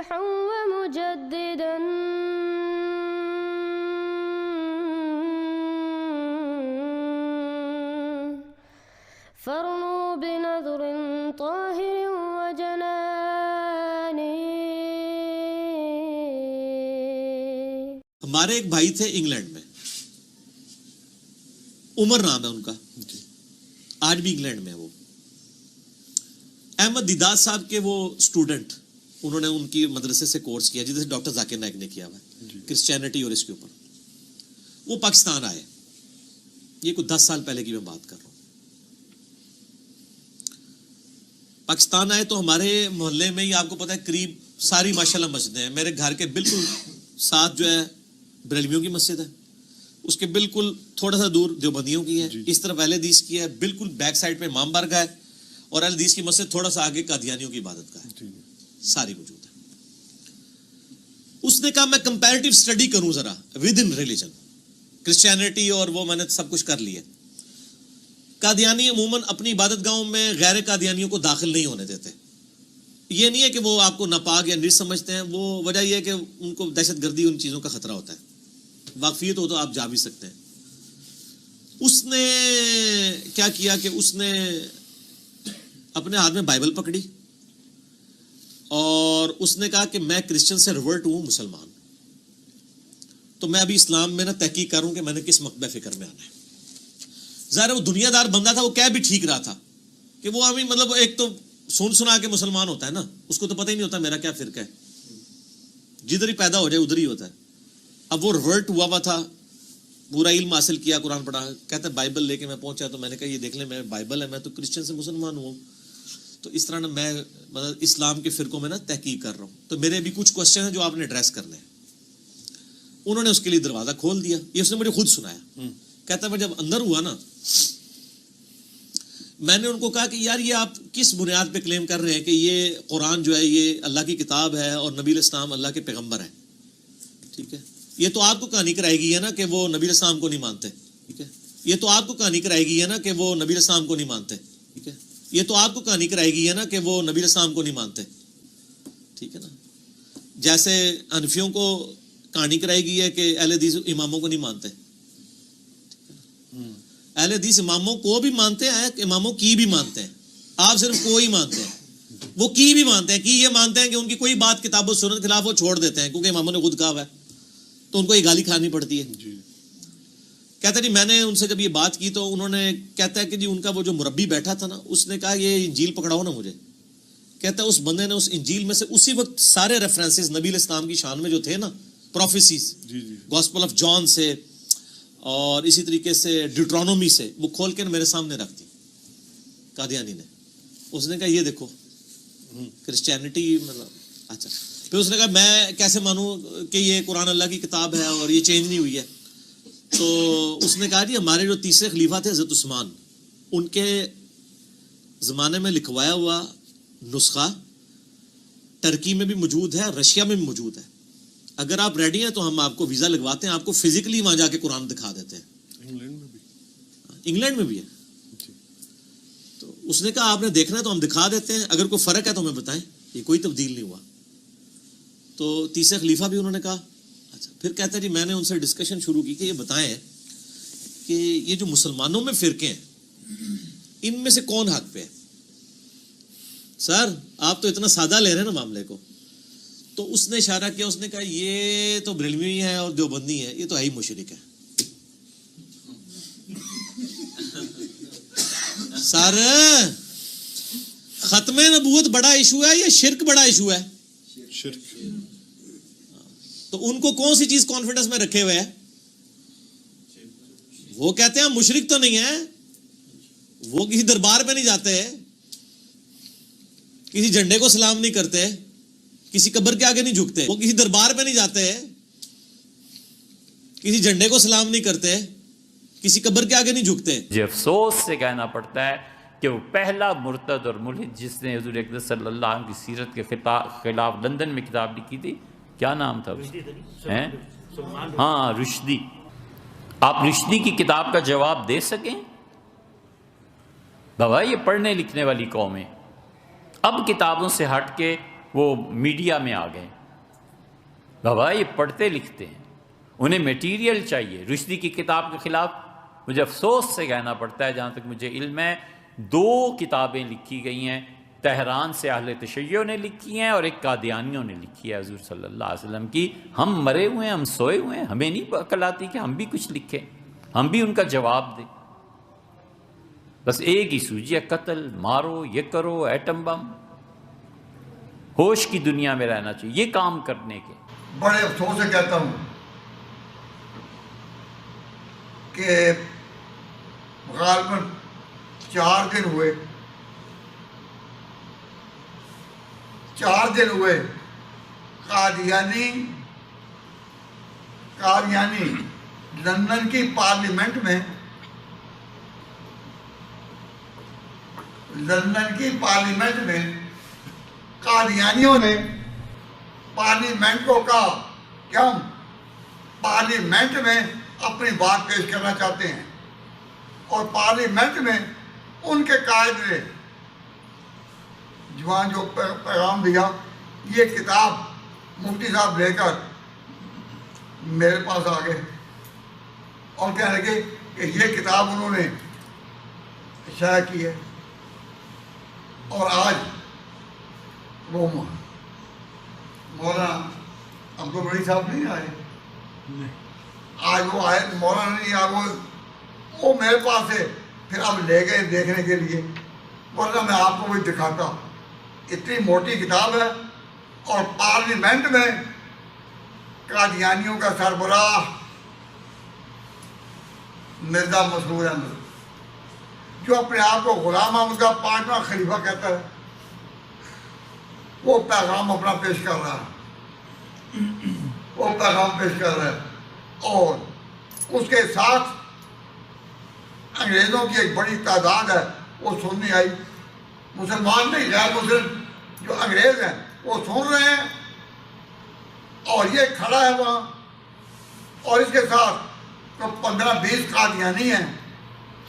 مصلحا ومجددا فارنوا بنظر طاهر وجنان. ہمارے ایک بھائی تھے انگلینڈ میں، عمر نام ہے ان کا، آج بھی انگلینڈ میں وہ احمد دیدار صاحب کے وہ اسٹوڈنٹ، انہوں نے ان کی مدرسے سے کورس کیا جیسے ڈاکٹر ذاکر نائک نے کیا ہوا ہے کرسچینٹی اور اس کے اوپر. وہ پاکستان آئے، یہ کوئی 10 سال پہلے کی میں بات کر رہا ہوں. پاکستان آئے تو ہمارے محلے میں ہی آپ کو پتا ہے قریب ساری ماشاءاللہ مسجدیں ہیں. میرے گھر کے بالکل ساتھ جو ہے بریلویوں کی مسجد ہے، اس کے بالکل تھوڑا سا دور دیوبندیوں کی ہے، اس طرف اہل حدیث کی ہے، بالکل بیک سائڈ پہ امام بارگاہ ہے، اور اہل حدیث کی مسجد تھوڑا سا آگے قادیانیوں کی عبادت گاہ ہے، ساری موجود ہے. اس نے کہا میں کمپیریٹیو اسٹڈی کروں ذرا ود ان ریلیجن، کرسچینٹی اور وہ میں نے سب کچھ کر لیا. قادیانی عموماً اپنی عبادت گاہوں میں غیر قادیانیوں کو داخل نہیں ہونے دیتے. یہ نہیں ہے کہ وہ آپ کو ناپاک یا نجس سمجھتے ہیں، وہ وجہ یہ ہے کہ ان کو دہشت گردی ان چیزوں کا خطرہ ہوتا ہے. واقفیت ہو تو آپ جا بھی سکتے ہیں. اس نے کیا کیا کہ اس نے اپنے ہاتھ میں بائبل پکڑی اور اس نے کہا کہ میں کرسچن سے ریورٹ ہوں مسلمان. تو میں ابھی اسلام میں نا تحقیق کروں کہ میں نے کس مکتبہ فکر میں آنا ہے. ظاہر وہ دنیا دار بندہ تھا، وہ کہہ بھی ٹھیک رہا تھا کہ وہ ابھی مطلب ایک تو سنا کے مسلمان ہوتا ہے نا، اس کو تو پتہ ہی نہیں ہوتا میرا کیا فرقہ ہے، جدھر ہی پیدا ہو جائے ادھر ہی ہوتا ہے. اب وہ ریورٹ ہوا تھا، پورا علم حاصل کیا، قرآن پڑھا. کہتا ہے بائبل لے کے میں پہنچا تو میں نے کہا یہ دیکھ لیں میں بائبل ہے، میں تو کرسچن سے مسلمان ہوں. تو اس طرح نا میں مطلب اسلام کے فرقوں میں نا تحقیق کر رہا ہوں، تو میرے بھی کچھ کوشچن ہیں جو آپ نے ایڈریس کرنے ہیں. انہوں نے اس کے لیے دروازہ کھول دیا. یہ اس نے مجھے خود سنایا. کہتا ہے میں جب اندر ہوا نا، میں نے ان کو کہا کہ یار یہ آپ کس بنیاد پہ کلیم کر رہے ہیں کہ یہ قرآن جو ہے یہ اللہ کی کتاب ہے اور نبی الاسلام اللہ کے پیغمبر ہیں؟ ٹھیک ہے، یہ تو آپ کو کہانی کرائے گی ہے نا کہ وہ نبی الاسلام کو نہیں مانتے. ٹھیک ہے، یہ تو آپ کو کہانی کرائے گی ہے نا کہ وہ نبی الاسلام کو نہیں مانتے. ٹھیک ہے، یہ تو آپ کو کہانی کرائے گی ہے نا کہ وہ نبی الاسلام کو نہیں مانتے. ٹھیک ہے نا، جیسے حنفیوں کو کہانی کرائی گئی ہے کہ اہل حدیث اماموں کو نہیں مانتے. اہل حدیث اماموں کو بھی مانتے ہیں، اماموں کی بھی مانتے ہیں. آپ صرف کوئی مانتے ہیں، وہ کی بھی مانتے ہیں. کی یہ مانتے ہیں کہ ان کی کوئی بات کتاب و سنت خلاف وہ چھوڑ دیتے ہیں کیونکہ اماموں نے خود کہا ہوا ہے، تو ان کو یہ گالی کھانی پڑتی ہے. کہتا ہے جی میں نے ان سے جب یہ بات کی تو انہوں نے کہتا ہے کہ جی ان کا وہ جو مربی بیٹھا تھا نا، اس نے کہا یہ انجیل پکڑاؤ نا مجھے. کہتا ہے اس بندے نے اس انجیل میں سے اسی وقت سارے ریفرنسز نبی الاسلام کی شان میں جو تھے نا، پروفیسیز گاسپل آف جان سے اور اسی طریقے سے ڈیوٹرانومی سے، وہ کھول کے میرے سامنے رکھ دی قادیانی نے. اس نے کہا یہ دیکھو کرسچینٹی مطلب اچھا. پھر اس نے کہا میں کیسے مانوں کہ یہ قرآن اللہ کی کتاب ہے اور یہ چینج نہیں ہوئی ہے. تو اس نے کہا جی ہمارے جو تیسرے خلیفہ تھے حضرت عثمان، ان کے زمانے میں لکھوایا ہوا نسخہ ترکی میں بھی موجود ہے، رشیا میں بھی موجود ہے. اگر آپ ریڈی ہیں تو ہم آپ کو ویزا لگواتے ہیں، آپ کو فزیکلی وہاں جا کے قرآن دکھا دیتے ہیں. انگلینڈ میں بھی ہے. تو اس نے کہا آپ نے دیکھنا ہے تو ہم دکھا دیتے ہیں، اگر کوئی فرق ہے تو ہمیں بتائیں. یہ کوئی تبدیل نہیں ہوا. تو تیسرے خلیفہ بھی انہوں نے کہا اچھا. پھر کہتا ہے جی میں نے ان سے ڈسکشن شروع کی کہ یہ بتائیں کہ یہ جو مسلمانوں میں فرقے ہیں ان میں سے کون حق پہ ہے؟ سر آپ تو اتنا سادہ لے رہے ہیں نا معاملے کو. تو اس نے اشارہ کیا، اس نے کہا یہ تو بریلوی ہے اور دیوبندی ہے، یہ تو ہے ہی مشرک ہے. سر ختم نبوت بڑا ایشو ہے یا شرک بڑا ایشو ہے؟ شرک. تو ان کو کون سی چیز کانفیڈنس میں رکھے ہوئے ہے؟ وہ کہتے ہیں مشرک تو نہیں ہے، وہ کسی دربار پہ نہیں جاتے، کسی جھنڈے کو سلام نہیں کرتے، کسی قبر کے آگے نہیں جھکتے، وہ کسی دربار پہ نہیں جاتے، کسی جھنڈے کو سلام نہیں کرتے، کسی قبر کے آگے نہیں جھکتے. یہ افسوس سے کہنا پڑتا ہے کہ وہ پہلا مرتد اور ملحد جس نے حضور اقدس صلی اللہ علیہ وسلم کی سیرت کے خلاف لندن میں کتاب لکھی تھی، کیا نام تھا اس کا؟ ہاں رشدی. آپ رشدی کی کتاب کا جواب دے سکیں؟ بابا یہ پڑھنے لکھنے والی قوم ہے. اب کتابوں سے ہٹ کے وہ میڈیا میں آ گئے. بابا یہ پڑھتے لکھتے ہیں، انہیں میٹیریل چاہیے. رشدی کی کتاب کے خلاف مجھے افسوس سے کہنا پڑتا ہے، جہاں تک مجھے علم ہے 2 کتابیں لکھی گئی ہیں، تہران سے اہل تشیع نے لکھی ہیں اور ایک قادیانیوں نے لکھی ہے حضور صلی اللہ علیہ وسلم کی. ہم مرے ہوئے ہیں، ہم سوئے ہوئے ہیں، ہمیں نہیں عقل آتی کہ ہم بھی کچھ لکھیں، ہم بھی ان کا جواب دیں. بس ایک ہی سوچی ہے، قتل، مارو، یہ کرو، ایٹم بم. ہوش کی دنیا میں رہنا چاہیے یہ کام کرنے کے. بڑے افسوس سے کہتا ہوں کہ غالباً 4 دن ہوئے قادیانی لندن کی پارلیمنٹ میں قادیانیوں نے پارلیمنٹ کو کہا کہ ہم پارلیمنٹ میں اپنی بات پیش کرنا چاہتے ہیں، اور پارلیمنٹ میں ان کے قائد نے جو پیغام دیا، یہ کتاب مفتی صاحب لے کر میرے پاس آ گئے اور کہنے لگے کہ یہ کتاب انہوں نے شائع کی ہے. اور آج وہ مولانا عبدالبری صاحب نہیں آئے، آج وہ آئے، مولانا نہیں آئے، وہ میرے پاس ہے. پھر اب لے گئے دیکھنے کے لیے، ورنہ میں آپ کو بھی دکھاتا. اتنی موٹی کتاب ہے، اور پارلیمنٹ میں قادیانیوں کا سربراہ مرزا مسرور احمد، جو اپنے آپ کو غلام احمد کا 5واں خلیفہ کہتا ہے، وہ پیغام اپنا پیش کر رہا ہے. اور اس کے ساتھ انگریزوں کی ایک بڑی تعداد ہے، وہ سننے آئی. مسلمان نہیں، غیر مسلم جو انگریز ہیں وہ سن رہے ہیں، اور یہ کھڑا ہے وہاں، اور اس کے ساتھ 15-20 قادیانی ہیں،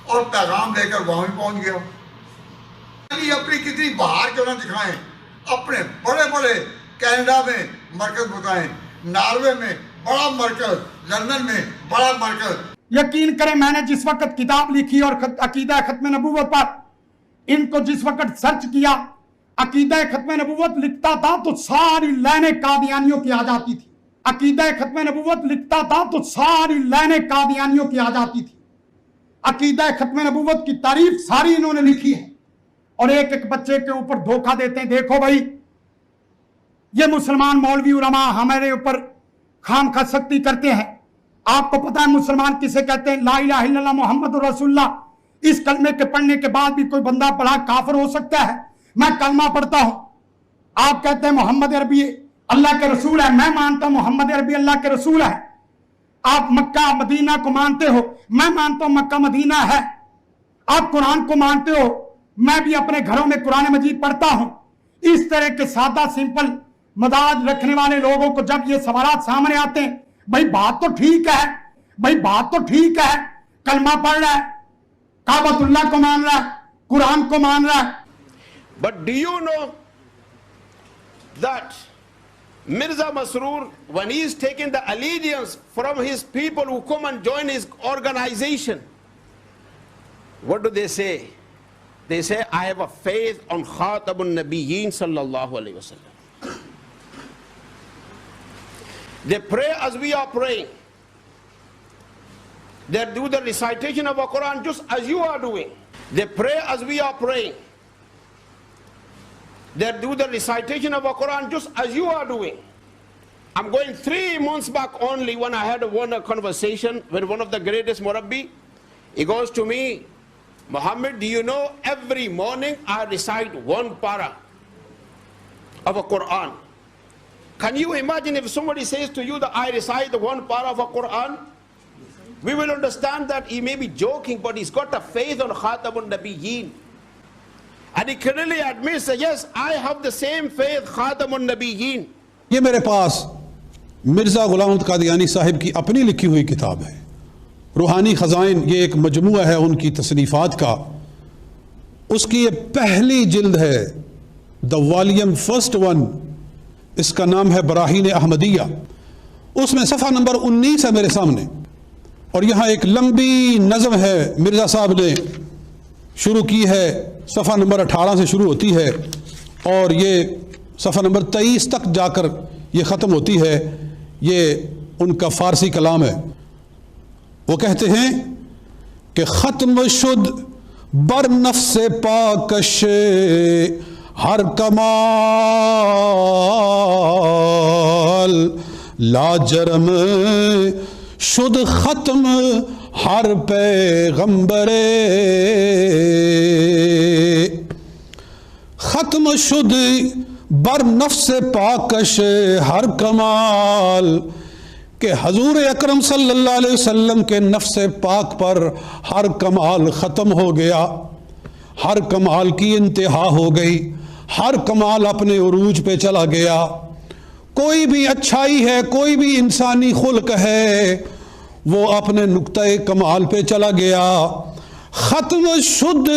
اور پیغام لے کر وہاں بھی پہنچ گیا. اپنی کتنی بہار کیوں نہ دکھائیں، اپنے بڑے بڑے کینیڈا میں مرکز بتائیں، ناروے میں بڑا مرکز، لندن میں بڑا مرکز. یقین کریں میں نے جس وقت کتاب لکھی اور عقیدہ ختم نبوت پر ان کو جس وقت سرچ کیا، عقیدہ ختم نبوت لکھتا تھا تو ساری لائنیں قادیانیوں کی آ جاتی تھی. عقیدہ ختم نبوت لکھتا تھا تو ساری لائنیں قادیانیوں کی آ جاتی تھی. عقیدہ ختم نبوت کی تعریف ساری انہوں نے لکھی ہے، اور ایک ایک بچے کے اوپر دھوکہ دیتے ہیں. دیکھو بھائی، یہ مسلمان مولوی علماء ہمارے اوپر خام خواہ سختی کرتے ہیں. آپ کو پتا ہے مسلمان کسے کہتے ہیں؟ لا الہ الا اللہ محمد رسول اللہ. اس کلمے کے پڑھنے کے بعد بھی کوئی بندہ بڑا کافر ہو سکتا ہے. میں کلمہ پڑھتا ہوں، آپ کہتے ہیں محمد عربی اللہ کے رسول ہے، میں مانتا ہوں محمد عربی اللہ کے رسول ہے. آپ مکہ مدینہ کو مانتے ہو، میں مانتا ہوں مکہ مدینہ ہے. آپ قرآن کو مانتے ہو، میں بھی اپنے گھروں میں قرآن مجید پڑھتا ہوں. اس طرح کے سادہ سمپل مزاج رکھنے والے لوگوں کو جب یہ سوالات سامنے آتے ہیں، بھائی بات تو ٹھیک ہے، کلمہ پڑھ رہا ہے، کعبۃ اللہ کو مان رہا ہے، قرآن کو مان رہا ہے. But do you know that Mirza Masroor, when he is taking the allegiance from his people who come and join his organization, what do they say? They say, I have a faith on Khatamun Nabiyyin sallallahu alayhi wa sallam. They pray as we are praying. They do the recitation of the Quran just as you are doing. They pray as we are praying. They do the recitation of the Quran just as you are doing. I'm going 3 months back only when I had a conversation with one of the greatest Murabbi. He goes to me, Muhammad, do you know every morning I recite 1 para of a Quran. Can you imagine if somebody says to you that I recite 1 para of a Quran? We will understand that he may be joking, but he's got a faith on Khatamun Nabiyyin. And he clearly admits that yes, I have the same faith, Khatamun Nabiyyin. یہ میرے پاس مرزا غلام احمد قادیانی صاحب کی اپنی لکھی ہوئی کتاب ہے، روحانی خزائن. یہ ایک مجموعہ ہے ان کی تصنیفات کا. اس کی یہ پہلی جلد ہے، the volume first one. اس کا نام ہے براہین احمدیہ. اس میں صفحہ نمبر 19 ہے میرے سامنے، اور یہاں ایک لمبی نظم ہے مرزا صاحب نے شروع کی ہے، صفحہ نمبر 18 سے شروع ہوتی ہے اور یہ صفحہ نمبر 23 تک جا کر یہ ختم ہوتی ہے. یہ ان کا فارسی کلام ہے. وہ کہتے ہیں کہ ختم شد بر نفس پاکش ہر کمال، لاجرم شد ختم ہر پیغمبر، ختم شد بر نفس پاکش ہر کمال، کہ حضور اکرم صلی اللہ علیہ وسلم کے نفس پاک پر ہر کمال ختم ہو گیا، ہر کمال کی انتہا ہو گئی، ہر کمال اپنے عروج پہ چلا گیا. کوئی بھی اچھائی ہے، کوئی بھی انسانی خلق ہے، وہ اپنے نقطۂ کمال پہ چلا گیا. ختم شد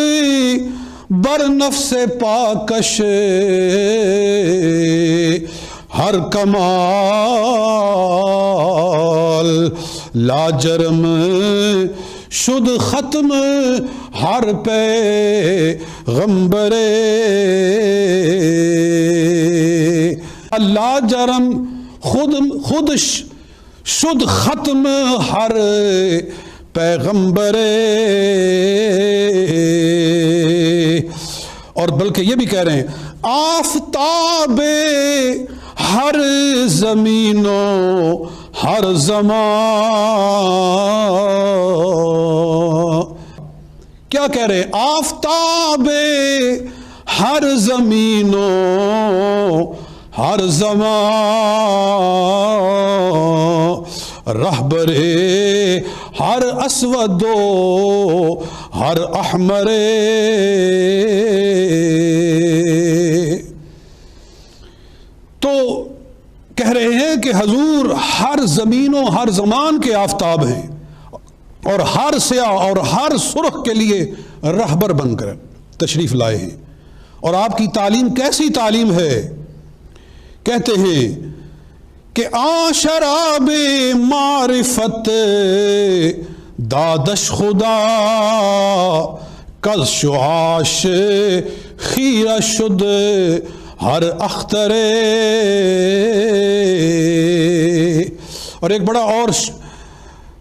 بر نفس پاکش ہر کمال، لاجرم شد ختم ہر پیغمبر، لاجرم خود شد ختم ہر پیغمبر. اور بلکہ یہ بھی کہہ رہے ہیں آفتاب ہر زمین و ہر زمان. کیا کہہ رہے ہیں؟ آفتاب ہر زمین و ہر زمان، رہبر ہر اسود و ہر احمر. تو کہہ رہے ہیں کہ حضور ہر زمین و ہر زمان کے آفتاب ہیں اور ہر سیاہ اور ہر سرخ کے لیے رہبر بن کر تشریف لائے ہیں. اور آپ کی تعلیم کیسی تعلیم ہے؟ کہتے ہیں کہ شراب معرفت دادش خدا کز شعاش خیرہ شد ہر اختر. اور ایک بڑا اور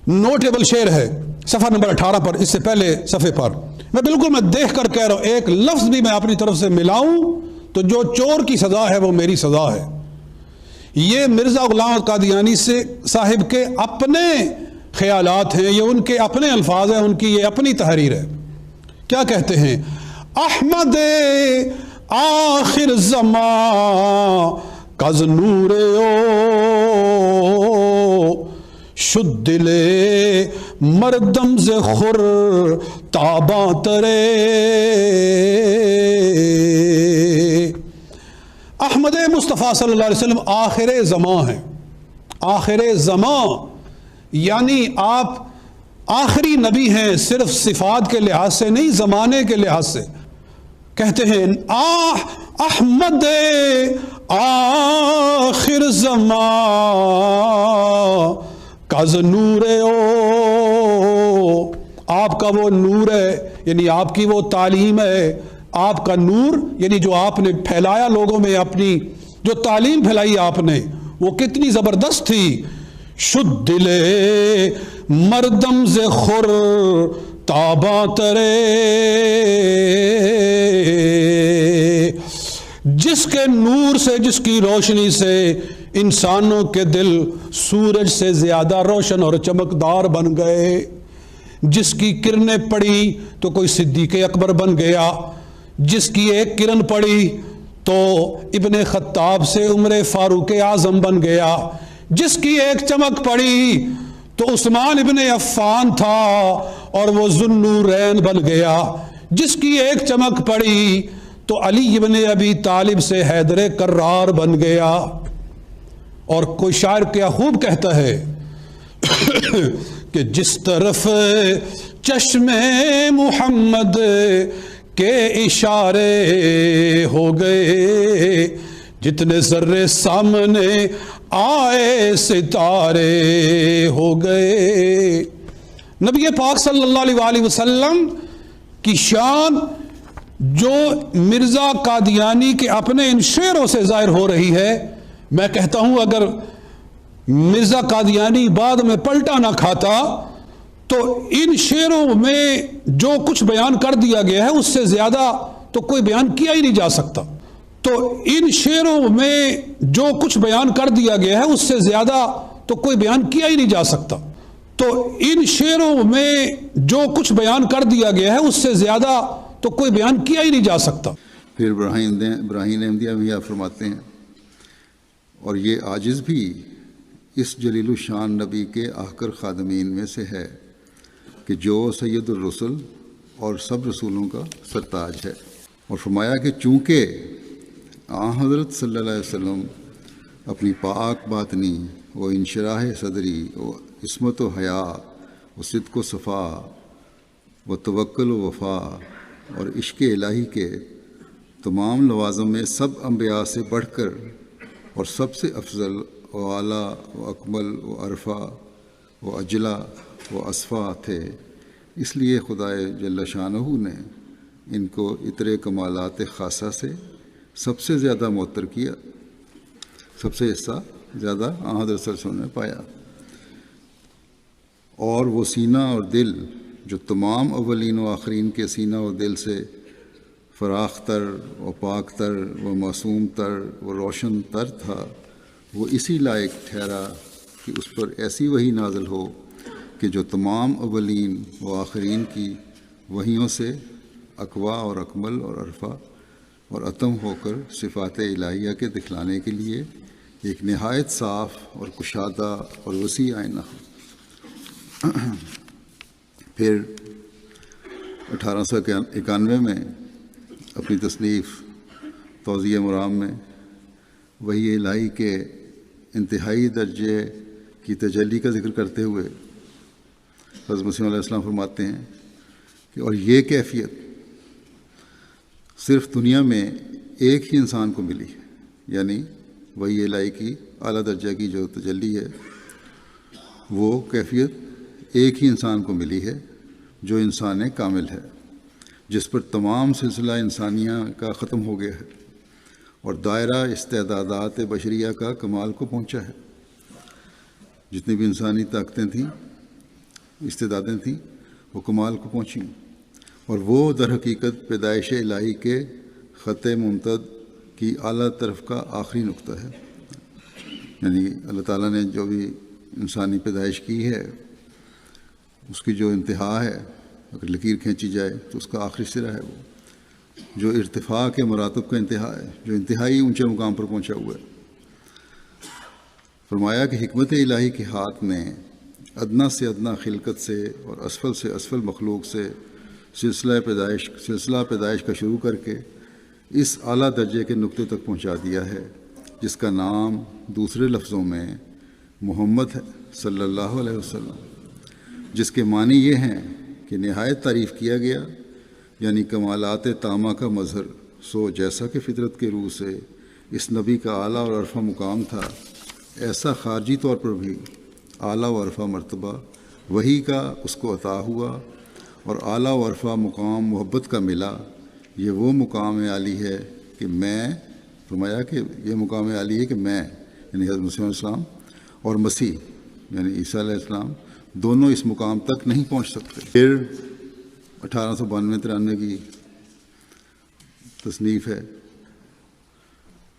نوٹیبل شعر ہے صفحہ نمبر 18 پر، اس سے پہلے صفحے پر. میں دیکھ کر کہہ رہا ہوں، ایک لفظ بھی میں اپنی طرف سے ملاؤں تو جو چور کی سزا ہے وہ میری سزا ہے. یہ مرزا غلام قادیانی سے صاحب کے اپنے خیالات ہیں، یہ ان کے اپنے الفاظ ہیں، ان کی یہ اپنی تحریر ہے. کیا کہتے ہیں؟ احمد آخر زمان کز نور او شد دل مردم ز خور تاباں ترے. احمد مصطفیٰ صلی اللہ علیہ وسلم آخر زمان ہیں. آخر زمان یعنی آپ آخری نبی ہیں، صرف صفات کے لحاظ سے نہیں، زمانے کے لحاظ سے. کہتے ہیں احمد آخر زمان کز نور او، آپ کا وہ نور ہے یعنی آپ کی وہ تعلیم ہے، آپ کا نور یعنی جو آپ نے پھیلایا لوگوں میں، اپنی جو تعلیم پھیلائی آپ نے وہ کتنی زبردست تھی. شد دل مردم ز خور تاباں ترے، جس کے نور سے، جس کی روشنی سے انسانوں کے دل سورج سے زیادہ روشن اور چمکدار بن گئے. جس کی کرنیں پڑی تو کوئی صدیق اکبر بن گیا، جس کی ایک کرن پڑی تو ابن خطاب سے عمر فاروق اعظم بن گیا، جس کی ایک چمک پڑی تو عثمان ابن عفان تھا اور وہ ذو النورین بن گیا، جس کی ایک چمک پڑی تو علی ابن ابی طالب سے حیدر کرار بن گیا. اور کوئی شاعر کیا خوب کہتا ہے کہ جس طرف چشم محمد کے اشارے ہو گئے، جتنے ذرے سامنے آئے ستارے ہو گئے۔ نبی پاک صلی اللہ علیہ وآلہ وسلم کی شان جو مرزا قادیانی کے اپنے ان شعروں سے ظاہر ہو رہی ہے، میں کہتا ہوں اگر مرزا قادیانی بعد میں پلٹا نہ کھاتا تو ان شعروں میں جو کچھ بیان کر دیا گیا ہے اس سے زیادہ تو کوئی بیان کیا ہی نہیں جا سکتا۔ تو ان شعروں میں جو کچھ بیان کر دیا گیا ہے اس سے زیادہ تو کوئی بیان کیا ہی نہیں جا سکتا۔ تو ان شعروں میں جو کچھ بیان کر دیا گیا ہے اس سے زیادہ تو کوئی بیان کیا ہی نہیں جا سکتا۔ پھر ابراہیم احمدیہ بھی آپ فرماتے ہیں، اور یہ عاجز بھی اس جلیل الشان نبی کے آخر خادمین میں سے ہے کہ جو سید الرسل اور سب رسولوں کا سرتاج ہے۔ اور فرمایا کہ چونکہ حضرت صلی اللہ علیہ وسلم اپنی پاک باطنی و انشراح صدری و عصمت و حیا و صدق و صفا و توکل و وفا اور عشق الہی کے تمام لوازم میں سب انبیاء سے بڑھ کر اور سب سے افضل و اعلیٰ و اکمل و عرفہ و اجلا و اصفا تھے، اس لیے خدائے جل شانہ نے ان کو اترے کمالات خاصہ سے سب سے زیادہ معطر کیا، سب سے حصہ زیادہ حضرت صلی اللہ علیہ وسلم نے پایا۔ اور وہ سینہ اور دل جو تمام اولین و آخرین کے سینہ اور دل سے فراخ تر و پاک تر و معصوم تر و روشن تر تھا، وہ اسی لائق ٹھہرا کہ اس پر ایسی وحی نازل ہو کہ جو تمام اولین و آخرین کی وحیوں سے اقوا اور اکمل اور عرفہ اور اتم ہو کر صفات الہیہ کے دکھلانے کے لیے ایک نہایت صاف اور کشادہ اور وسیع آئینہ ہو۔ پھر 1891 میں اپنی تصنیف توضیح مرام میں وحی الہی کے انتہائی درجے کی تجلی کا ذکر کرتے ہوئے حضرت مسیح علیہ السلام فرماتے ہیں کہ اور یہ کیفیت صرف دنیا میں ایک ہی انسان کو ملی ہے، یعنی وحی الہی کی اعلیٰ درجہ کی جو تجلی ہے وہ کیفیت ایک ہی انسان کو ملی ہے جو انسان کامل ہے، جس پر تمام سلسلہ انسانیہ کا ختم ہو گیا ہے اور دائرہ استعدادات بشریہ کا کمال کو پہنچا ہے۔ جتنی بھی انسانی طاقتیں تھیں، استعدادیں تھیں، وہ کمال کو پہنچیں، اور وہ در حقیقت پیدائش الہی کے خط ممتد کی اعلیٰ طرف کا آخری نقطہ ہے۔ یعنی اللہ تعالیٰ نے جو بھی انسانی پیدائش کی ہے اس کی جو انتہا ہے، اگر لکیر کھینچی جائے تو اس کا آخری سرا ہے، وہ جو ارتفاع کے مراتب کا انتہا ہے، جو انتہائی اونچے مقام پر پہنچا ہوا ہے۔ فرمایا کہ حکمت الہی کے ہاتھ نے ادنا سے ادنا خلقت سے اور اسفل مخلوق سے سلسلہ پیدائش کا شروع کر کے اس اعلیٰ درجے کے نقطے تک پہنچا دیا ہے، جس کا نام دوسرے لفظوں میں محمد ہے صلی اللہ علیہ وسلم، جس کے معنی یہ ہیں کہ نہایت تعریف کیا گیا، یعنی کمالات تامہ کا مظہر، سو جیسا کہ فطرت کے روح سے اس نبی کا اعلیٰ اور عرفہ مقام تھا، ایسا خارجی طور پر بھی اعلیٰ و عرفہ مرتبہ وہی کا اس کو عطا ہوا، اور اعلیٰ و عرفہ مقام محبت کا ملا۔ یہ وہ مقام عالی ہے کہ میں، فرمایا کہ یہ مقام عالی ہے کہ میں، یعنی حضرت مسیح علیہ السلام اور مسیح یعنی عیسیٰ علیہ السلام دونوں اس مقام تک نہیں پہنچ سکتے۔ پھر 1892-93 کی تصنیف ہے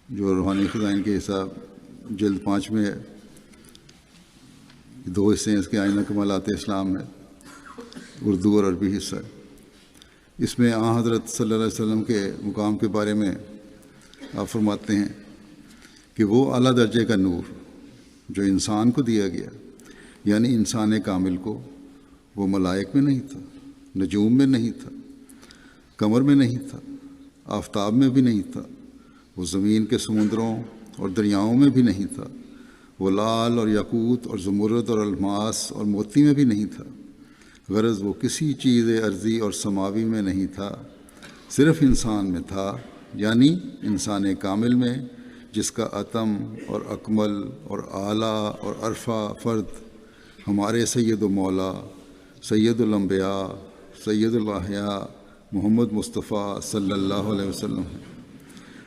جو روحانی خزائن کے حساب جلد 5 میں ہے، 2 حصے ہیں اس کے، آئینہ کمالات اسلام ہے، اردو اور عربی حصہ ہے۔ اس میں حضرت صلی اللہ علیہ وسلم کے مقام کے بارے میں آپ فرماتے ہیں کہ وہ اعلیٰ درجے کا نور جو انسان کو دیا گیا، یعنی انسان کامل کو، وہ ملائک میں نہیں تھا، نجوم میں نہیں تھا، قمر میں نہیں تھا، آفتاب میں بھی نہیں تھا، وہ زمین کے سمندروں اور دریاؤں میں بھی نہیں تھا، وہ لال اور یاقوت اور زمرد اور الماس اور موتی میں بھی نہیں تھا، غرض وہ کسی چیز ارضی اور سماوی میں نہیں تھا، صرف انسان میں تھا، یعنی انسان کامل میں، جس کا اتم اور اکمل اور اعلیٰ اور عرفہ فرد ہمارے سید و مولا سید الانبیاء سید الاحیاء محمد مصطفیٰ صلی اللہ علیہ وسلم ہیں۔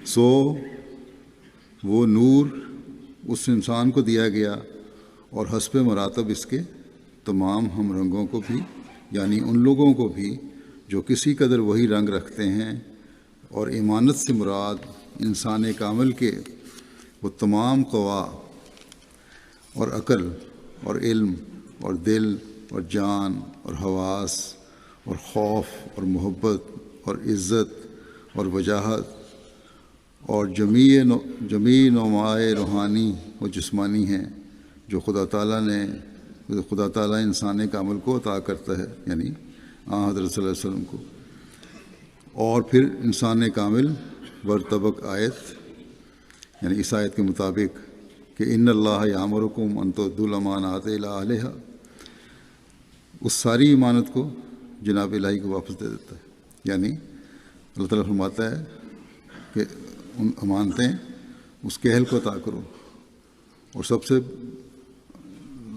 سو وہ نور اس انسان کو دیا گیا اور حسب مراتب اس کے تمام ہم رنگوں کو بھی، یعنی ان لوگوں کو بھی جو کسی قدر وہی رنگ رکھتے ہیں، اور ایمانت سے مراد انسان کامل کے وہ تمام قوا اور عقل اور علم اور دل اور جان اور حواس اور خوف اور محبت اور عزت اور وجاہت اور جمیع نمائے روحانی و جسمانی ہیں جو خدا تعالیٰ انسان کامل کو عطا کرتا ہے، یعنی حضرت صلی اللہ علیہ وسلم کو۔ اور پھر انسان کامل برطبق آیت، یعنی اس آیت کے مطابق کہ ان اللہ یامرکم ان تؤدوا الامانات الی اہلہا، اس ساری امانت کو جناب الہی کو واپس دے دیتا ہے، یعنی اللہ تعالیٰ فرماتا ہے کہ ان امانتیں اس کے اہل کو عطا کرو، اور سب سے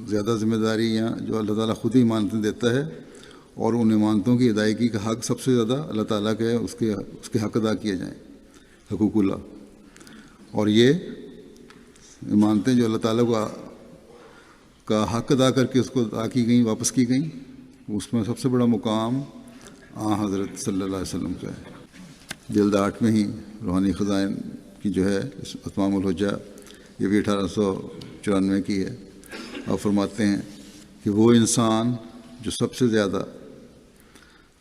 زیادہ ذمہ داری یہاں جو اللہ تعالیٰ خود ہی امانتیں دیتا ہے، اور ان امانتوں کی ادائیگی کا حق سب سے زیادہ اللہ تعالیٰ کا ہے، اس کے حق ادا کیے جائیں، حقوق اللہ۔ اور یہ امانتیں جو اللہ تعالیٰ کا حق ادا کر کے اس کو ادا کی گئیں، واپس کی گئیں، اس میں سب سے بڑا مقام حضرت صلی اللہ علیہ وسلم کا ہے۔ جلد 8 میں ہی روحانی خزائن کی جو ہے اتمام الحجہ، یہ بھی 1894 کی ہے، اور فرماتے ہیں کہ وہ انسان جو سب سے زیادہ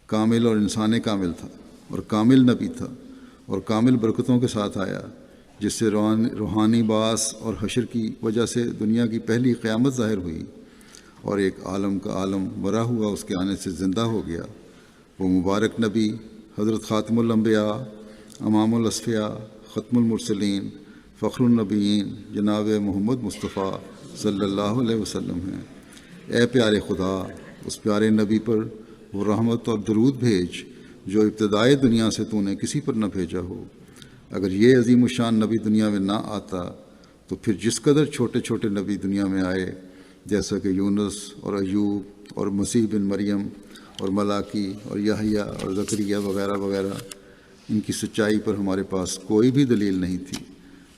کامل اور انسان کامل تھا، اور کامل نبی تھا، اور کامل برکتوں کے ساتھ آیا، جس سے روحانی باعث اور حشر کی وجہ سے دنیا کی پہلی قیامت ظاہر ہوئی، اور ایک عالم کا عالم برا ہوا اس کے آنے سے زندہ ہو گیا، وہ مبارک نبی حضرت خاتم الانبیاء، امام الاصفیاء، ختم المرسلین، فخر النبیین جناب محمد مصطفیٰ صلی اللہ علیہ وسلم ہیں۔ اے پیارے خدا، اس پیارے نبی پر وہ رحمت اور درود بھیج جو ابتدائے دنیا سے تو نے کسی پر نہ بھیجا ہو۔ اگر یہ عظیم الشان نبی دنیا میں نہ آتا تو پھر جس قدر چھوٹے چھوٹے نبی دنیا میں آئے، جیسا کہ یونس اور ایوب اور مسیح بن مریم اور ملاکی اور یحییٰ اور زکریا وغیرہ وغیرہ، ان کی سچائی پر ہمارے پاس کوئی بھی دلیل نہیں تھی،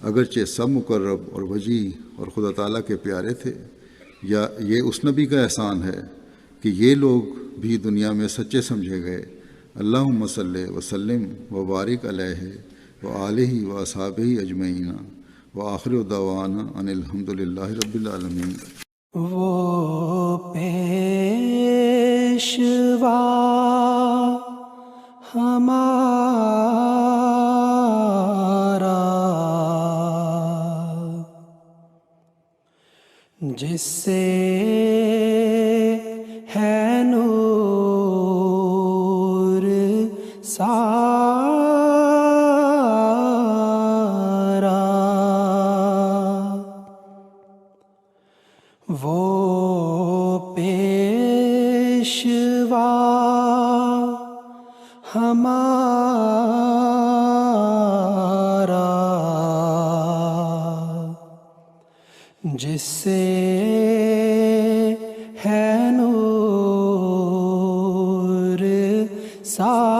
اگرچہ سب مقرب اور وجی اور خدا تعالیٰ کے پیارے تھے۔ یا یہ اس نبی کا احسان ہے کہ یہ لوگ بھی دنیا میں سچے سمجھے گئے۔ اللہم صلی وسلم وبارک علیہ وآلہ واصحابہ اجمعین، وآخر دعوانا ان الحمد للہ رب العالمین۔ وہ پیشوا ہمارا جس سے ہے نور سارا، وہ پیشوا ہمارا جس سے ہے نور سارا،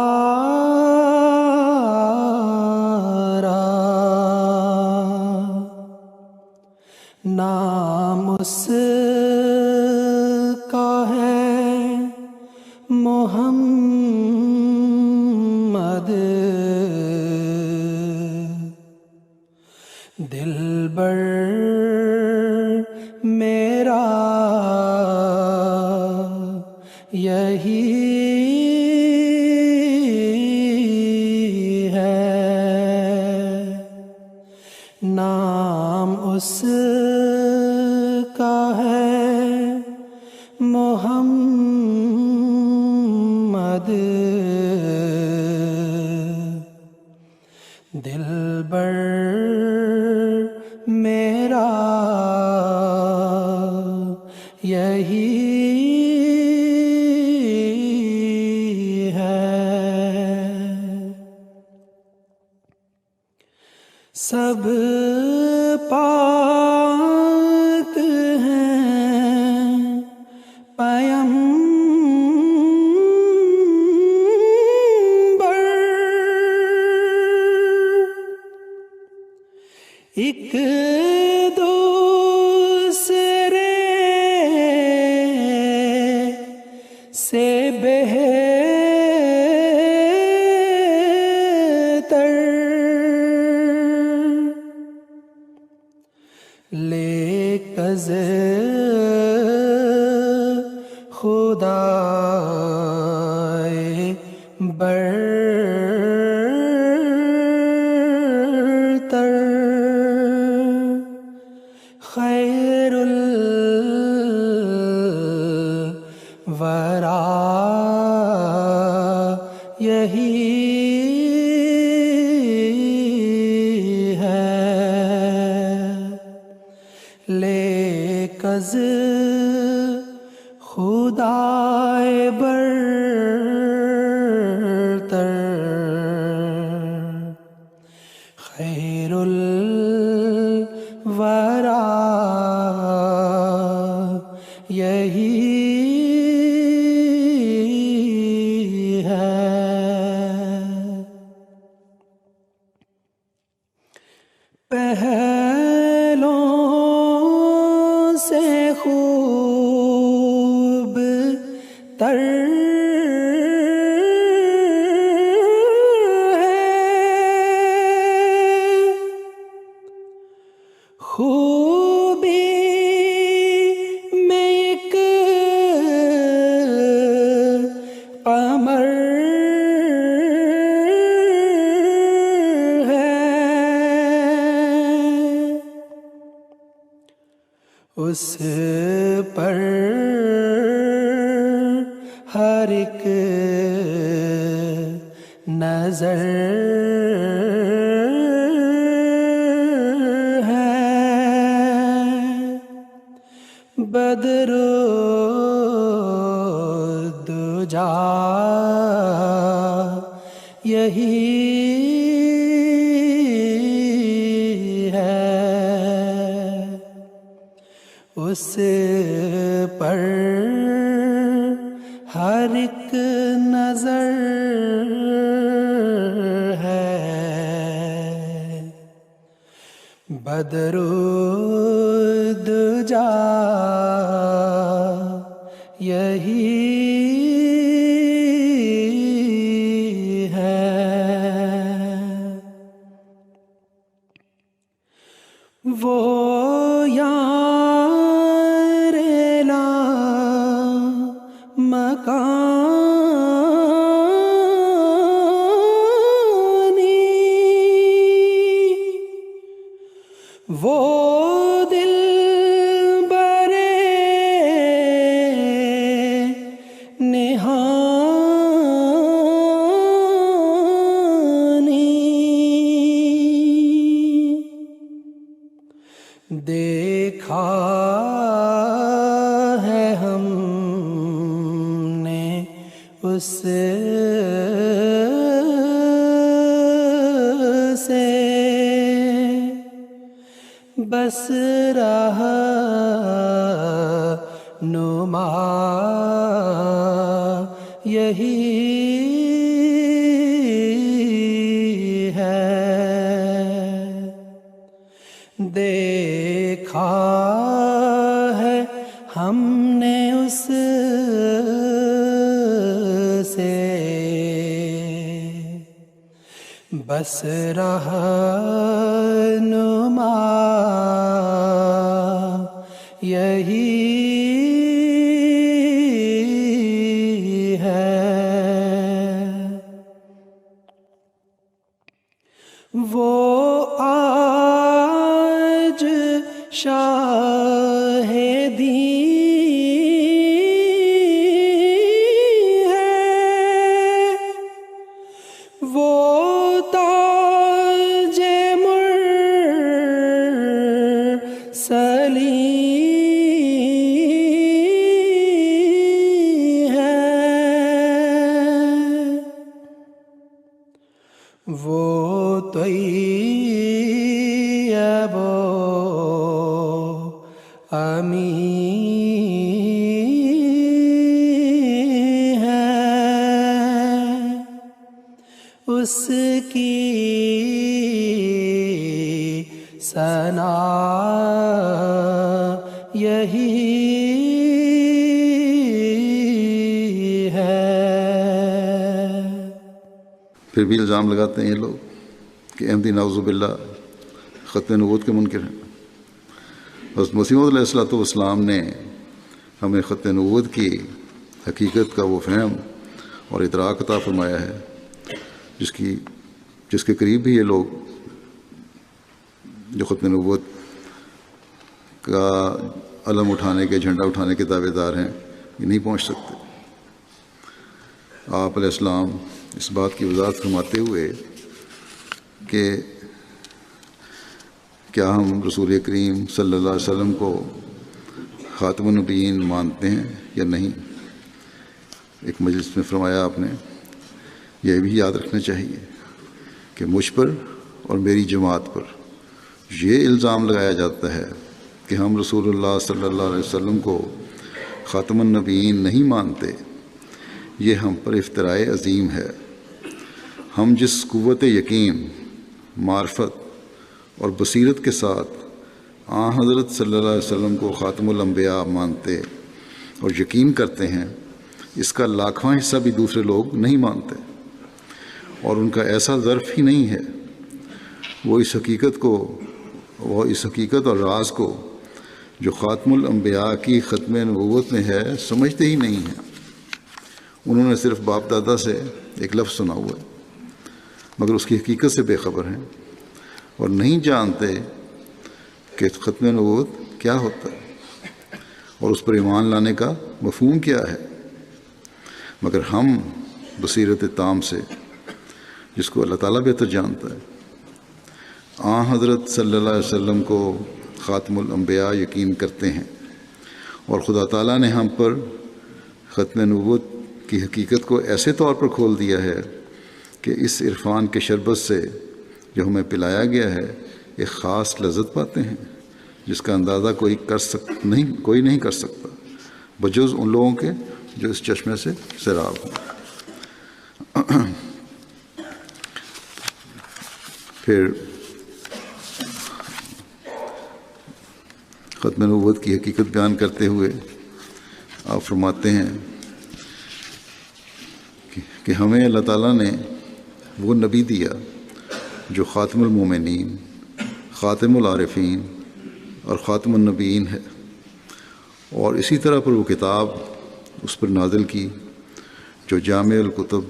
نام اس کا ہے محمد، دلبر میرا یہی ہے، نام اس کا ہے محمد، دلبر میرا یہی ہے۔ سب پاک ہیں پیمبر، ایک دوسرے سے بہتر، لیکز خدائے برتر، خیر الورا یہی ہے، لیکز خدائے برتر، خیر الورا یہی ہے۔ پہلوں سے خوب تر خوبی میں ایک قمر ہے، اس پر ہر ایک نظر بدر دجا یہی ہے، اس پر ہر ایک نظر ہے، بدر دجا یہی ہے۔ وہ یار لا مکانی، وہ دل برے نہانی، دیکھا ہے ہم نے اس سے بس راہ نما یہی ہے، دیکھا ہے ہم نے اس سے بس راہ نما یہی ہے، وہ آج شاہدی ہے، وہ تاج مرسلین ہے، وہ طیب اس کی ثنا یہی ہے. پھر بھی الزام لگاتے ہیں یہ لوگ کہ احمدی نعوذ باللہ ختم نبوت کے منکر ہیں. حضرت مسیح موعود علیہ السلام نے ہمیں ختم نبوت کی حقیقت کا وہ فہم اور ادراک عطا فرمایا ہے جس کے قریب بھی یہ لوگ جو ختم نبوت کا علم اٹھانے کے جھنڈا اٹھانے کے دعوے دار ہیں یہ نہیں پہنچ سکتے. آپ علیہ السلام اس بات کی وضاحت فرماتے ہوئے کہ کیا ہم رسول کریم صلی اللہ علیہ وسلم کو خاتم النبیین مانتے ہیں یا نہیں، ایک مجلس میں فرمایا آپ نے یہ بھی یاد رکھنا چاہیے کہ مجھ پر اور میری جماعت پر یہ الزام لگایا جاتا ہے کہ ہم رسول اللہ صلی اللہ علیہ وسلم کو خاتم النبیین نہیں مانتے، یہ ہم پر افتراء عظیم ہے. ہم جس قوت یقین، معرفت اور بصیرت کے ساتھ حضرت صلی اللہ علیہ وسلم کو خاتم الانبیاء مانتے اور یقین کرتے ہیں، اس کا لاکھواں حصہ بھی دوسرے لوگ نہیں مانتے، اور ان کا ایسا ظرف ہی نہیں ہے. وہ اس حقیقت اور راز کو جو خاتم الانبیاء کی ختم نبوت میں ہے سمجھتے ہی نہیں ہیں. انہوں نے صرف باپ دادا سے ایک لفظ سنا ہوا ہے مگر اس کی حقیقت سے بے خبر ہیں اور نہیں جانتے کہ ختم نبوت کیا ہوتا ہے اور اس پر ایمان لانے کا مفہوم کیا ہے. مگر ہم بصیرت تام سے، جس کو اللہ تعالیٰ بہتر جانتا ہے، حضرت صلی اللہ علیہ وسلم کو خاتم الانبیاء یقین کرتے ہیں، اور خدا تعالیٰ نے ہم پر ختم نبوت کی حقیقت کو ایسے طور پر کھول دیا ہے کہ اس عرفان کے شربت سے جو ہمیں پلایا گیا ہے ایک خاص لذت پاتے ہیں جس کا اندازہ کوئی نہیں کر سکتا بجز ان لوگوں کے جو اس چشمے سے سیراب ہوں. پھر ختم نبوت کی حقیقت بیان کرتے ہوئے آپ فرماتے ہیں کہ ہمیں اللہ تعالیٰ نے وہ نبی دیا جو خاتم المومنین، خاتم العارفین اور خاتم النبیین ہے، اور اسی طرح پر وہ کتاب اس پر نازل کی جو جامع الکتب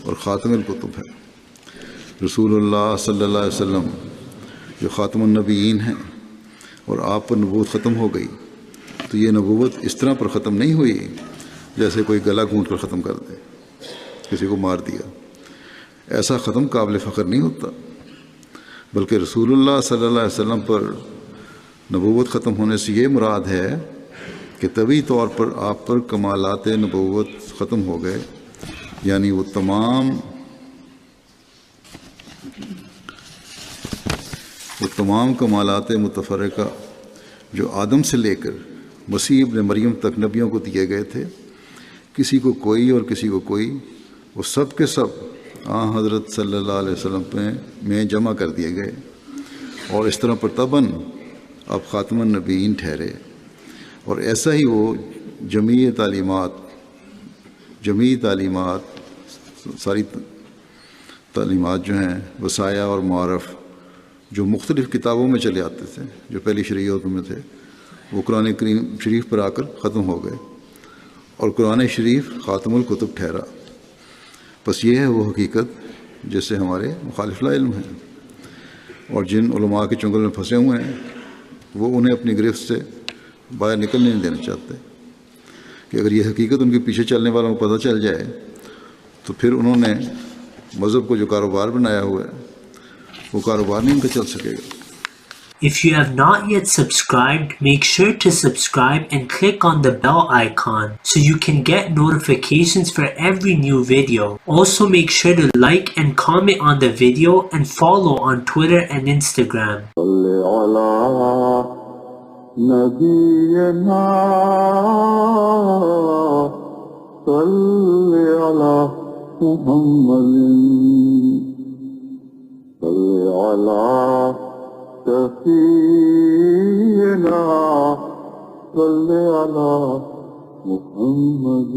اور خاتم الکتب ہے. رسول اللہ صلی اللہ علیہ وسلم جو خاتم النبیین ہیں اور آپ پر نبوت ختم ہو گئی تو یہ نبوت اس طرح پر ختم نہیں ہوئی جیسے کوئی گلا گھونٹ کر ختم کر دے، کسی کو مار دیا. ایسا ختم قابل فخر نہیں ہوتا، بلکہ رسول اللہ صلی اللہ علیہ وسلم پر نبوت ختم ہونے سے یہ مراد ہے کہ طبعی طور پر آپ پر کمالات نبوت ختم ہو گئے، یعنی وہ تمام کمالات متفرقہ جو آدم سے لے کر مسیح ابن مریم تک نبیوں کو دیے گئے تھے، کسی کو کوئی اور کسی کو کوئی، وہ سب کے سب حضرت صلی اللہ علیہ وسلم میں جمع کر دیے گئے، اور اس طرح پر تباً اب خاتم النبیین ٹھہرے. اور ایسا ہی وہ جمیع تعلیمات ساری تعلیمات جو ہیں وصایا اور معارف جو مختلف کتابوں میں چلے آتے تھے، جو پہلی شریعتوں میں تھے، وہ قرآن کریم شریف پر آ کر ختم ہو گئے اور قرآن شریف خاتم الکتب ٹھہرا. بس یہ ہے وہ حقیقت جس سے ہمارے مخالف لا علم ہیں، اور جن علماء کے چنگل میں پھنسے ہوئے ہیں وہ انہیں اپنی گرفت سے باہر نکلنے نہیں دینا چاہتے کہ اگر یہ حقیقت ان کے پیچھے چلنے والوں کو پتہ چل جائے تو پھر انہوں نے مذہب کو جو کاروبار بنایا ہوا ہے وہ کاروبار نہیں ان کا چل سکے گا. If you have not yet subscribed, make sure to subscribe and click on the bell icon so you can get notifications for every new video. Also make sure to like and comment on the video and follow on Twitter and Instagram. صل على محمد على سفينا صل على محمد